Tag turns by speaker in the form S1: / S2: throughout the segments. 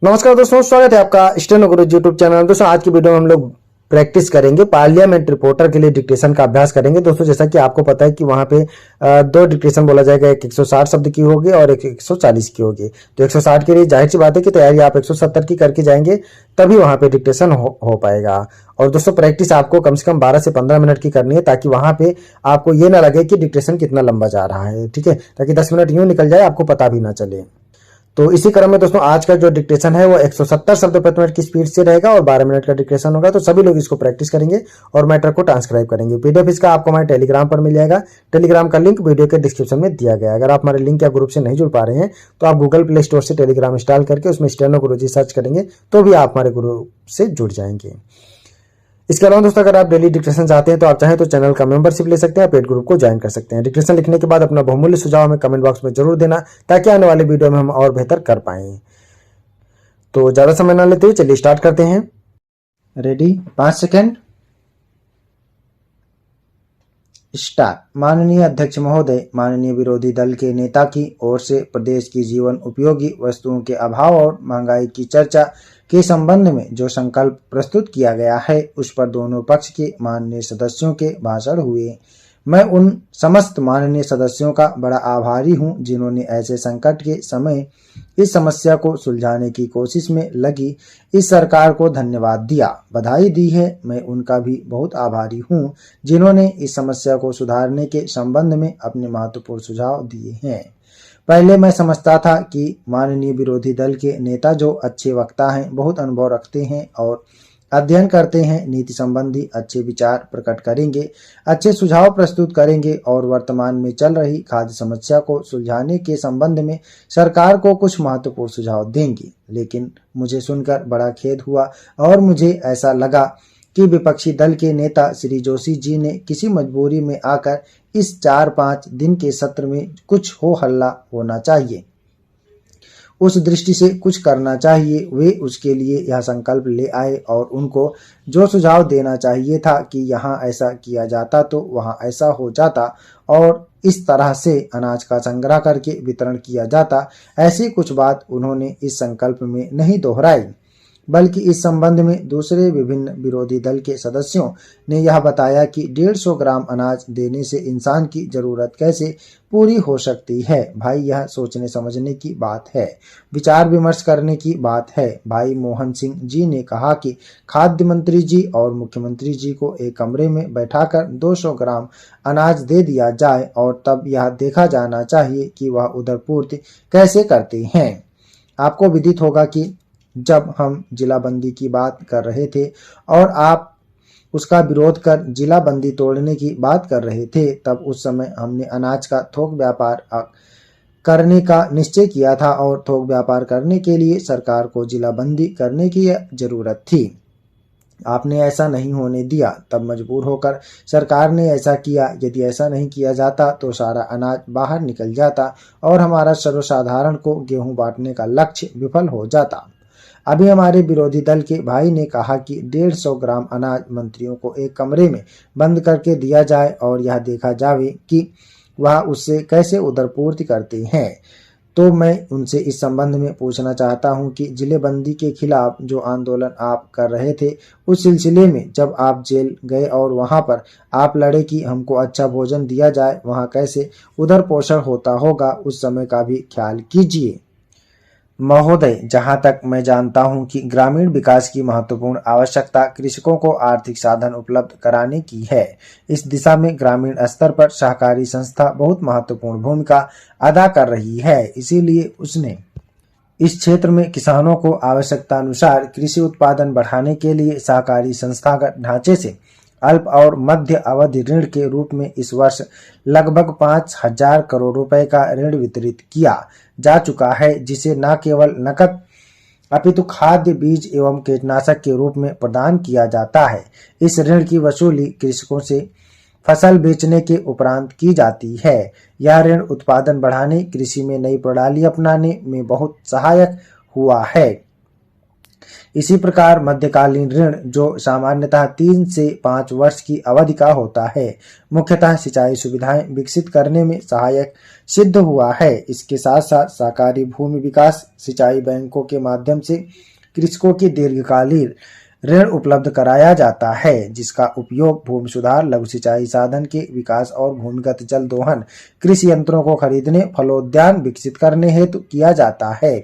S1: नमस्कार दोस्तों, स्वागत है आपका स्टेनो गुरु यूट्यूब चैनल। दोस्तों आज की वीडियो में हम लोग प्रैक्टिस करेंगे पार्लियामेंट रिपोर्टर के लिए डिक्टेशन का अभ्यास करेंगे। दोस्तों जैसा कि आपको पता है कि वहां पे दो डिक्टेशन बोला जाएगा, एक 160 शब्द की होगी और एक 140 की होगी। तो 160 के लिए जाहिर सी बात है कि तैयारी आप 170 की करके जाएंगे तभी वहां पे डिक्टेशन हो पाएगा। और दोस्तों प्रैक्टिस आपको कम से कम 12 से 15 मिनट की करनी है, ताकि वहां पे आपको ये ना लगे कि डिक्टेशन कितना लंबा जा रहा है। ठीक है, ताकि 10 मिनट यूं निकल जाए आपको पता भी ना चले। तो इसी क्रम में दोस्तों आज का जो डिक्टेशन है वो 170 शब्द प्रति मिनट की स्पीड से रहेगा और 12 मिनट का डिक्टेशन होगा। तो सभी लोग इसको प्रैक्टिस करेंगे और मैटर को ट्रांसक्राइब करेंगे। पीडीएफ इसका आपको हमारे टेलीग्राम पर मिल जाएगा। टेलीग्राम का लिंक वीडियो के डिस्क्रिप्शन में दिया गया है। अगर आप हमारे लिंक या ग्रुप से नहीं जुड़ पा रहे हैं तो आप गूगल प्ले स्टोर से टेलीग्राम इंस्टॉल करके उसमें स्टेनो गुरुजी सर्च करेंगे तो भी आप हमारे ग्रुप से जुड़ जाएंगे। इसके अलावा दोस्तों अगर आप डेली डिक्टेशन चाहते हैं तो आप चाहें तो चैनल का मेंबरशिप ले सकते हैं, पेड ग्रुप को ज्वाइन कर सकते हैं। डिक्टेशन लिखने के बाद अपना बहुमूल्य सुझाव हमें कमेंट बॉक्स में जरूर देना, ताकि आने वाले वीडियो में हम और बेहतर कर पाएं। तो ज्यादा समय ना लेते हुए चलिए स्टार्ट करते हैं।
S2: Ready, 5 second, start. माननीय अध्यक्ष महोदय, माननीय विरोधी दल के नेता की ओर से प्रदेश की जीवन उपयोगी वस्तुओं के अभाव और महंगाई की चर्चा के संबंध में जो संकल्प प्रस्तुत किया गया है उस पर दोनों पक्ष के माननीय सदस्यों के भाषण हुए। मैं उन समस्त माननीय सदस्यों का बड़ा आभारी हूं जिन्होंने ऐसे संकट के समय इस समस्या को सुलझाने की कोशिश में लगी इस सरकार को धन्यवाद दिया, बधाई दी है। मैं उनका भी बहुत आभारी हूं जिन्होंने इस समस्या को सुधारने के संबंध में अपने महत्वपूर्ण सुझाव दिए हैं। पहले मैं समझता था कि माननीय विरोधी दल के नेता जो अच्छे वक्ता हैं, बहुत अनुभव रखते हैं और अध्ययन करते हैं, नीति संबंधी अच्छे विचार प्रकट करेंगे, अच्छे सुझाव प्रस्तुत करेंगे और वर्तमान में चल रही खाद्य समस्या को सुलझाने के संबंध में सरकार को कुछ महत्वपूर्ण सुझाव देंगे। लेकिन मुझे सुनकर बड़ा खेद हुआ और मुझे ऐसा लगा कि विपक्षी दल के नेता श्री जोशी जी ने किसी मजबूरी में आकर इस 4-5 दिन के सत्र में कुछ हो हल्ला होना चाहिए, उस दृष्टि से कुछ करना चाहिए। वे उसके लिए यह संकल्प ले आए और उनको जो सुझाव देना चाहिए था कि यहाँ ऐसा किया जाता तो वहाँ ऐसा हो जाता और इस तरह से अनाज का संग्रह करके वितरण किया जाता, ऐसी कुछ बात उन्होंने इस संकल्प में नहीं दोहराई, बल्कि इस संबंध में दूसरे विभिन्न विरोधी दल के सदस्यों ने यह बताया कि 150 ग्राम अनाज देने से इंसान की जरूरत कैसे पूरी हो सकती है। भाई यह सोचने समझने की बात है, विचार विमर्श करने की बात है। भाई मोहन सिंह जी ने कहा कि खाद्य मंत्री जी और मुख्यमंत्री जी को एक कमरे में बैठाकर 200 ग्राम अनाज दे दिया जाए और तब यह देखा जाना चाहिए कि वह उधर पूर्ति कैसे करते हैं। आपको विदित होगा कि जब हम जिलाबंदी की बात कर रहे थे और आप उसका विरोध कर जिलाबंदी तोड़ने की बात कर रहे थे, तब उस समय हमने अनाज का थोक व्यापार करने का निश्चय किया था और थोक व्यापार करने के लिए सरकार को जिलाबंदी करने की जरूरत थी। आपने ऐसा नहीं होने दिया, तब मजबूर होकर सरकार ने ऐसा किया। यदि ऐसा नहीं किया जाता तो सारा अनाज बाहर निकल जाता और हमारा सर्वसाधारण को गेहूं बांटने का लक्ष्य विफल हो जाता। अभी हमारे विरोधी दल के भाई ने कहा कि 150 ग्राम अनाज मंत्रियों को एक कमरे में बंद करके दिया जाए और यह देखा जावे कि वह उससे कैसे उधरपूर्ति करते हैं। तो मैं उनसे इस संबंध में पूछना चाहता हूं कि जिलेबंदी के खिलाफ जो आंदोलन आप कर रहे थे, उस सिलसिले में जब आप जेल गए और वहां पर आप लड़े कि हमको अच्छा भोजन दिया जाए, वहां कैसे उधर पोषण होता होगा, उस समय का भी ख्याल कीजिए। महोदय, जहां तक मैं जानता हूं कि ग्रामीण विकास की महत्वपूर्ण आवश्यकता कृषकों को आर्थिक साधन उपलब्ध कराने की है। इस दिशा में ग्रामीण स्तर पर सहकारी संस्था बहुत महत्वपूर्ण भूमिका अदा कर रही है। इसीलिए उसने इस क्षेत्र में किसानों को आवश्यकता अनुसार कृषि उत्पादन बढ़ाने के लिए सहकारी संस्थागत ढांचे से अल्प और मध्य अवधि ऋण के रूप में इस वर्ष लगभग 5,000 करोड़ रुपए का ऋण वितरित किया जा चुका है, जिसे न केवल नकद अपितु खाद्य, बीज एवं कीटनाशक के रूप में प्रदान किया जाता है। इस ऋण की वसूली कृषकों से फसल बेचने के उपरांत की जाती है। यह ऋण उत्पादन बढ़ाने, कृषि में नई प्रणाली अपनाने में बहुत सहायक हुआ है। इसी प्रकार मध्यकालीन ऋण जो सामान्यतः 3 से 5 वर्ष की अवधि का होता है, मुख्यतः सिंचाई सुविधाएं विकसित करने में सहायक सिद्ध हुआ है। इसके साथ साथ सहकारी भूमि विकास सिंचाई बैंकों के माध्यम से कृषकों की दीर्घकालीन ऋण उपलब्ध कराया जाता है, जिसका उपयोग भूमि सुधार, लघु सिंचाई साधन के विकास और भूमिगत जल दोहन कृषि यंत्रों को खरीदने, फलोद्यान विकसित करने हेतु किया जाता है।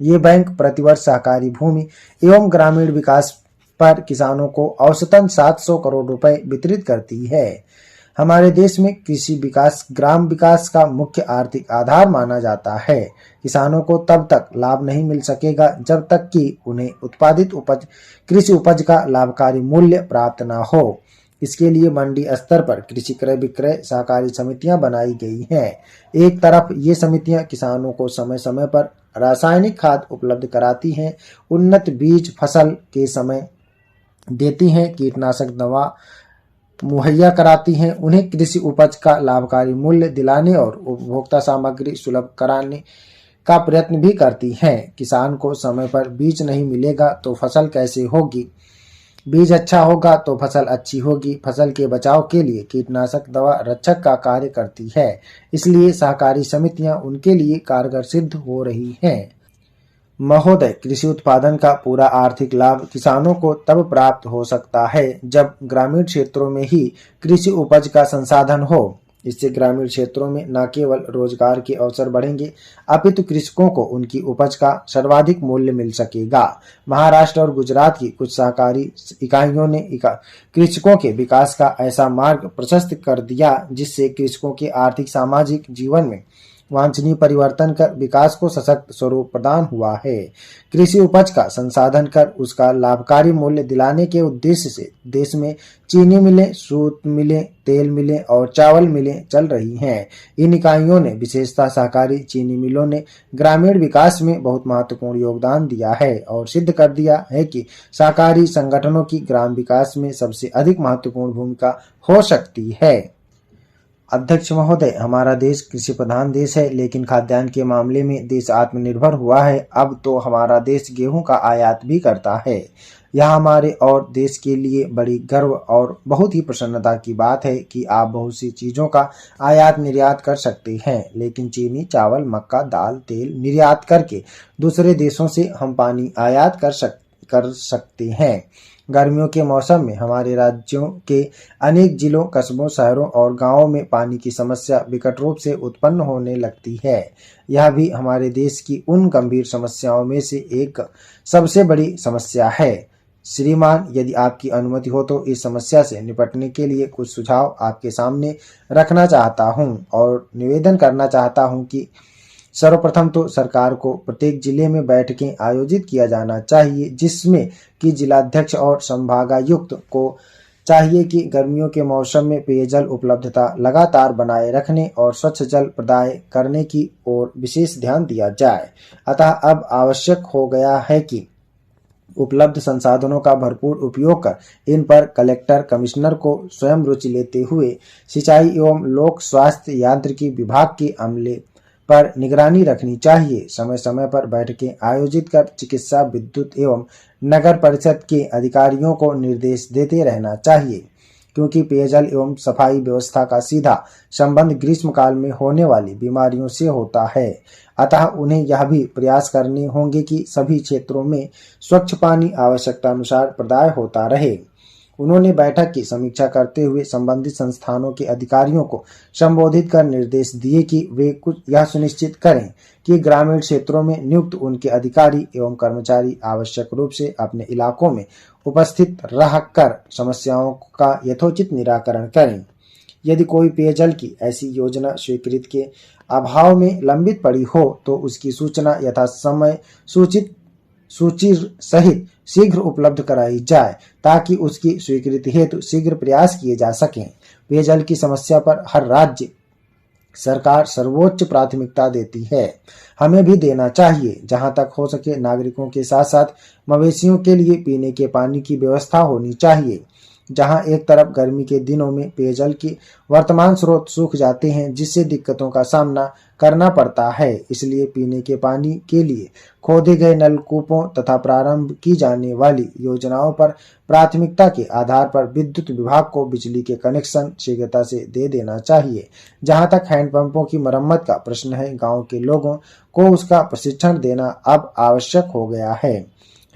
S2: ये बैंक प्रतिवर्ष सहकारी भूमि एवं ग्रामीण विकास पर किसानों को औसतन 700 करोड़ रुपए वितरित करती है। हमारे देश में कृषि विकास ग्राम विकास का मुख्य आर्थिक आधार माना जाता है। किसानों को तब तक लाभ नहीं मिल सकेगा जब तक कि उन्हें उत्पादित कृषि उपज का लाभकारी मूल्य प्राप्त न हो। इसके लिए मंडी स्तर पर कृषि क्रय विक्रय सहकारी समितियां बनाई गई हैं। एक तरफ ये समितियां किसानों को समय समय पर रासायनिक खाद उपलब्ध कराती हैं, उन्नत बीज फसल के समय देती हैं, कीटनाशक दवा मुहैया कराती हैं, उन्हें कृषि उपज का लाभकारी मूल्य दिलाने और उपभोक्ता सामग्री सुलभ कराने का प्रयत्न भी करती हैं। किसान को समय पर बीज नहीं मिलेगा तो फसल कैसे होगी? बीज अच्छा होगा तो फसल अच्छी होगी। फसल के बचाव के लिए कीटनाशक दवा रक्षक का कार्य करती है, इसलिए सहकारी समितियां उनके लिए कारगर सिद्ध हो रही हैं। महोदय, कृषि उत्पादन का पूरा आर्थिक लाभ किसानों को तब प्राप्त हो सकता है जब ग्रामीण क्षेत्रों में ही कृषि उपज का संसाधन हो। इससे ग्रामीण क्षेत्रों में न केवल रोजगार के अवसर बढ़ेंगे, अपितु कृषकों को उनकी उपज का सर्वाधिक मूल्य मिल सकेगा। महाराष्ट्र और गुजरात की कुछ सहकारी इकाइयों ने कृषकों के विकास का ऐसा मार्ग प्रशस्त कर दिया जिससे कृषकों के आर्थिक सामाजिक जीवन में वांछनीय परिवर्तन कर विकास को सशक्त स्वरूप प्रदान हुआ है। कृषि उपज का संसाधन कर उसका लाभकारी मूल्य दिलाने के उद्देश्य से देश में चीनी मिलें, सूत मिलें, तेल मिलें और चावल मिलें चल रही हैं। इन इकाइयों ने, विशेषतः सहकारी चीनी मिलों ने, ग्रामीण विकास में बहुत महत्वपूर्ण योगदान दिया है और सिद्ध कर दिया है कि सहकारी संगठनों की ग्राम विकास में सबसे अधिक महत्वपूर्ण भूमिका हो सकती है। अध्यक्ष महोदय, हमारा देश कृषि प्रधान देश है, लेकिन खाद्यान्न के मामले में देश आत्मनिर्भर हुआ है। अब तो हमारा देश गेहूं का आयात भी करता है। यह हमारे और देश के लिए बड़ी गर्व और बहुत ही प्रसन्नता की बात है कि आप बहुत सी चीज़ों का आयात निर्यात कर सकते हैं, लेकिन चीनी, चावल, मक्का, दाल, तेल निर्यात करके दूसरे देशों से हम पानी आयात कर सकते हैं। गर्मियों के मौसम में हमारे राज्यों के अनेक जिलों, कस्बों, शहरों और गांवों में पानी की समस्या विकट रूप से उत्पन्न होने लगती है। यह भी हमारे देश की उन गंभीर समस्याओं में से एक सबसे बड़ी समस्या है। श्रीमान, यदि आपकी अनुमति हो तो इस समस्या से निपटने के लिए कुछ सुझाव आपके सामने रखना चाहता हूं और निवेदन करना चाहता हूं कि सर्वप्रथम तो सरकार को प्रत्येक जिले में बैठकें आयोजित किया जाना चाहिए, जिसमें कि जिलाध्यक्ष और संभागायुक्त को चाहिए कि गर्मियों के मौसम में पेयजल उपलब्धता लगातार बनाए रखने और स्वच्छ जल प्रदाय करने की ओर विशेष ध्यान दिया जाए। अतः अब आवश्यक हो गया है कि उपलब्ध संसाधनों का भरपूर उपयोग कर इन पर कलेक्टर, कमिश्नर को स्वयं रुचि लेते हुए सिंचाई एवं लोक स्वास्थ्य यांत्रिकी विभाग के अमले पर निगरानी रखनी चाहिए। समय समय पर बैठकें आयोजित कर चिकित्सा, विद्युत एवं नगर परिषद के अधिकारियों को निर्देश देते रहना चाहिए, क्योंकि पेयजल एवं सफाई व्यवस्था का सीधा संबंध ग्रीष्मकाल में होने वाली बीमारियों से होता है। अतः उन्हें यह भी प्रयास करने होंगे कि सभी क्षेत्रों में स्वच्छ पानी आवश्यकतानुसार प्रदाय होता रहे। उन्होंने बैठक की समीक्षा करते हुए संबंधित संस्थानों के अधिकारियों को संबोधित कर निर्देश दिए कि वे कुछ यह सुनिश्चित करें कि ग्रामीण क्षेत्रों में नियुक्त उनके अधिकारी एवं कर्मचारी आवश्यक रूप से अपने इलाकों में उपस्थित रहकर समस्याओं का यथोचित निराकरण करें। यदि कोई पेयजल की ऐसी योजना स्वीकृत के अभाव में लंबित पड़ी हो तो उसकी सूचना यथासमय सूची सहित शीघ्र उपलब्ध कराई जाए, ताकि उसकी स्वीकृति हेतु शीघ्र प्रयास किए जा सकें। पेयजल की समस्या पर हर राज्य सरकार सर्वोच्च प्राथमिकता देती है, हमें भी देना चाहिए। जहां तक हो सके नागरिकों के साथ साथ मवेशियों के लिए पीने के पानी की व्यवस्था होनी चाहिए। जहां एक तरफ गर्मी के दिनों में पेयजल की वर्तमान स्रोत सूख जाते हैं, जिससे दिक्कतों का सामना करना पड़ता है। इसलिए पीने के पानी के लिए खोदे गए नलकूपों तथा प्रारंभ की जाने वाली योजनाओं पर प्राथमिकता के आधार पर विद्युत विभाग को बिजली के कनेक्शन शीघ्रता से दे देना चाहिए। जहां तक हैंडपंपों की मरम्मत का प्रश्न है, गांव के लोगों को उसका प्रशिक्षण देना अब आवश्यक हो गया है।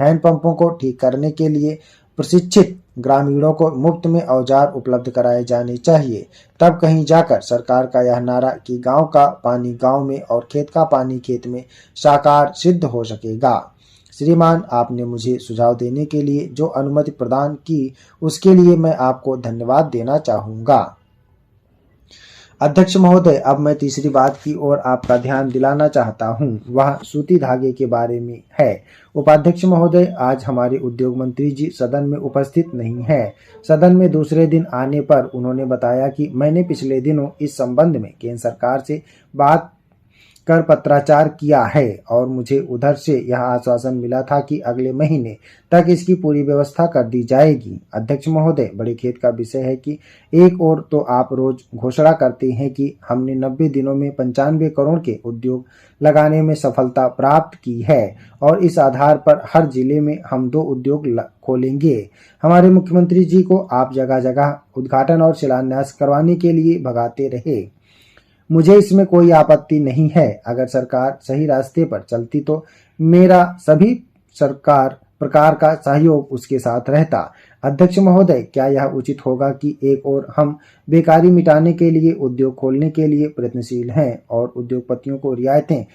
S2: हैंडपंपों को ठीक करने के लिए प्रशिक्षित ग्रामीणों को मुफ्त में औजार उपलब्ध कराए जाने चाहिए। तब कहीं जाकर सरकार का यह नारा कि गांव का पानी गांव में और खेत का पानी खेत में साकार सिद्ध हो सकेगा। श्रीमान, आपने मुझे सुझाव देने के लिए जो अनुमति प्रदान की, उसके लिए मैं आपको धन्यवाद देना चाहूंगा। अध्यक्ष महोदय, अब मैं तीसरी बात की ओर आपका ध्यान दिलाना चाहता हूं, वह सूती धागे के बारे में है। उपाध्यक्ष महोदय, आज हमारे उद्योग मंत्री जी सदन में उपस्थित नहीं हैं। सदन में दूसरे दिन आने पर उन्होंने बताया कि मैंने पिछले दिनों इस संबंध में केंद्र सरकार से बात कर पत्राचार किया है और मुझे उधर से यह आश्वासन मिला था कि अगले महीने तक इसकी पूरी व्यवस्था कर दी जाएगी। अध्यक्ष महोदय, बड़े खेद का विषय है कि एक ओर तो आप रोज घोषणा करते हैं कि हमने 90 दिनों में 95 करोड़ के उद्योग लगाने में सफलता प्राप्त की है और इस आधार पर हर जिले में हम 2 उद्योग खोलेंगे। हमारे मुख्यमंत्री जी को आप जगह जगह उद्घाटन और शिलान्यास करवाने के लिए भगाते रहे। मुझे इसमें कोई आपत्ति नहीं है। अगर सरकार सही रास्ते पर चलती तो मेरा सभी सरकार प्रकार का सहयोग उसके साथ रहता। अध्यक्ष महोदय, क्या यह उचित होगा कि एक ओर हम बेकारी मिटाने के लिए उद्योग खोलने के लिए प्रयत्नशील हैं और उद्योगपतियों को रियायतें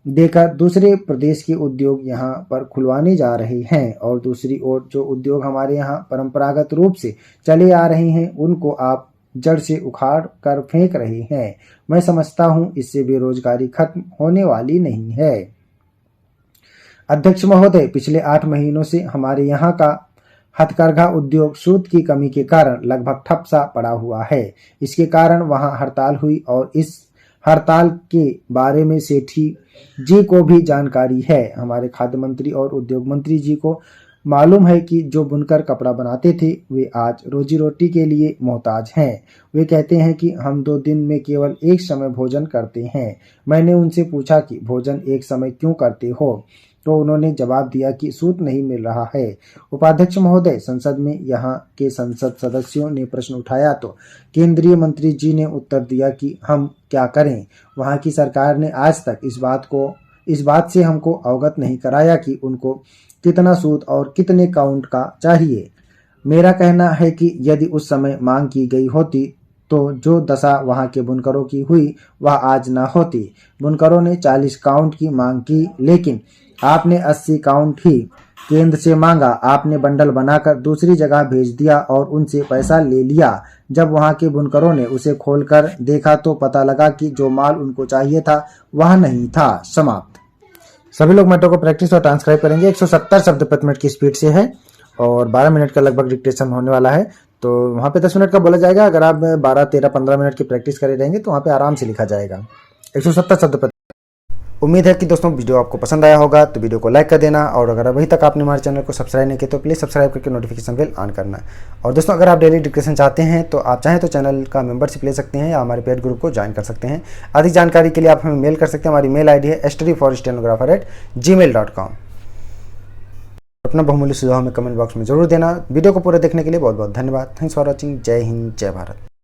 S2: देकर दूसरे प्रदेश के उद्योग यहाँ पर खुलवाने जा रहे हैं और दूसरी ओर जो उद्योग हमारे यहाँ परंपरागत रूप से चले आ रहे हैं उनको आप जड़ से उखाड़ कर फेंक रहे हैं। मैं समझता हूं इससे बेरोजगारी खत्म होने वाली नहीं है। अध्यक्ष महोदय, पिछले 8 महीनों से हमारे यहाँ का हथकरघा उद्योग सूत की कमी के कारण लगभग ठप सा पड़ा हुआ है। इसके कारण वहां हड़ताल हुई और इस हड़ताल के बारे में सेठी जी को भी जानकारी है। हमारे खाद्य मंत्री और उद्योग मंत्री जी को मालूम है कि जो बुनकर कपड़ा बनाते थे वे आज रोजी रोटी के लिए मोहताज हैं। वे कहते हैं कि हम 2 दिन में केवल एक समय भोजन करते हैं। मैंने उनसे पूछा कि भोजन एक समय क्यों करते हो, तो उन्होंने जवाब दिया कि सूत नहीं मिल रहा है। उपाध्यक्ष महोदय, संसद में यहाँ के संसद सदस्यों ने प्रश्न उठाया तो केंद्रीय मंत्री जी ने उत्तर दिया कि हम क्या करें। वहाँ की सरकार ने आज तक इस बात से हमको अवगत नहीं कराया कि उनको कितना सूद और कितने काउंट का चाहिए। मेरा कहना है कि यदि उस समय मांग की गई होती तो जो दशा वहां के बुनकरों की हुई वह आज ना होती। बुनकरों ने 40 काउंट की मांग की, लेकिन आपने 80 काउंट ही केंद्र से मांगा। आपने बंडल बनाकर दूसरी जगह भेज दिया और उनसे पैसा ले लिया। जब वहां के बुनकरों ने उसे खोलकर देखा तो पता लगा कि जो माल उनको चाहिए था वह नहीं था। समाप्त। सभी लोग मेट्रो को प्रैक्टिस और ट्रांसक्राइब करेंगे। 170 शब्द प्रति मिनट की स्पीड से है और 12 मिनट का लगभग डिक्टेशन होने वाला है। तो वहाँ पे 10 मिनट का बोला जाएगा। अगर आप 12, 13, 15 मिनट की प्रैक्टिस करे रहेंगे तो वहाँ पे आराम से लिखा जाएगा। 170 शब्द प्रति। उम्मीद है कि दोस्तों वीडियो आपको पसंद आया होगा, तो वीडियो को लाइक कर देना और अगर अभी तक आपने हमारे चैनल को सब्सक्राइब नहीं किया तो प्लीज़ सब्सक्राइब करके नोटिफिकेशन बेल ऑन करना। और दोस्तों, अगर आप डेली डिस्कशन चाहते हैं तो आप चाहें तो चैनल का मेंबरशिप ले सकते हैं या हमारे पेड ग्रुप को ज्वाइन कर सकते हैं। अधिक जानकारी के लिए आप हमें मेल कर सकते हैं। हमारी मेल ID है studyforstenographer@gmail.com। अपना बहुमूल्य सुझाव हमें कमेंट बॉक्स में जरूर देना। वीडियो को पूरा देखने के लिए बहुत बहुत धन्यवाद। Thanks for watching. जय हिंद, जय भारत।